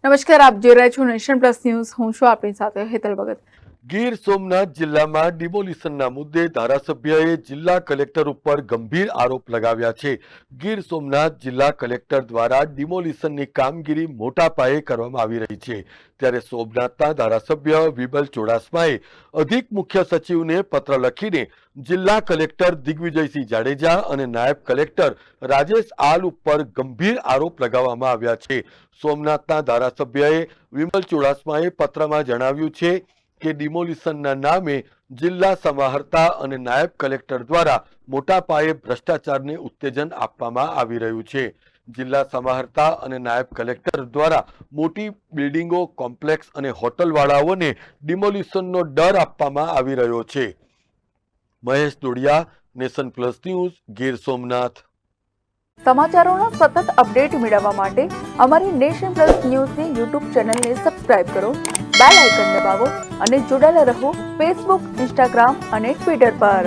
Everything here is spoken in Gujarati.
નમસ્કાર, આપ જોઈ રહ્યા છો નેશન પ્લસ ન્યૂઝ. હું છું આપની સાથે હેતલ ભગત. ગીર સોમનાથ જિલ્લામાં ડિમોલિશનના મુદ્દે ધારાસભ્યએ જિલ્લા કલેક્ટર ઉપર ગંભીર આરોપ લગાવ્યા છે. ગીર સોમનાથ જિલ્લા કલેક્ટર દ્વારા ડિમોલિશનની કામગીરી મોટા પાયે કરવામાં આવી રહી છે. ત્યારે સોમનાથના ધારાસભ્ય વિમલ ચુડાસમાએ અધિક મુખ્ય સચિવને પત્ર લખીને જિલ્લા કલેક્ટર દિગ્વિજયસિંહ જાડેજા અને નાયબ કલેક્ટર રાજેશ આલ ઉપર ગંભીર આરોપ લગાવવામાં આવ્યા છે. સોમનાથના ધારાસભ્યએ વિમલ ચુડાસમાએ પત્રમાં જણાવ્યું છે કે ડિમોલિશનના નામે જિલ્લા સમાહર્તા અને નાયબ કલેક્ટર દ્વારા મોટા પાયે ભ્રષ્ટાચારને ઉત્તેજન આપવામાં આવી રહ્યું છે. જિલ્લા સમાહર્તા અને નાયબ કલેક્ટર દ્વારા મોટી બિલ્ડિંગો, કોમ્પ્લેક્સ અને હોટલવાળાઓને ડિમોલિશનનો ડર આપવામાં આવી રહ્યો છે. Mahesh Dodiya, nation plus news, Gir Somnath. સમાચારોના સતત અપડેટ મેળવવા માટે અમારી નેશન પ્લસ ન્યૂઝની યુટ્યુબ ચેનલને સબસ્ક્રાઇબ કરો, બેલ આઇકન દબાવો અને જોડાયેલા રહો ફેસબુક, ઇન્સ્ટાગ્રામ અને ટ્વિટર પર.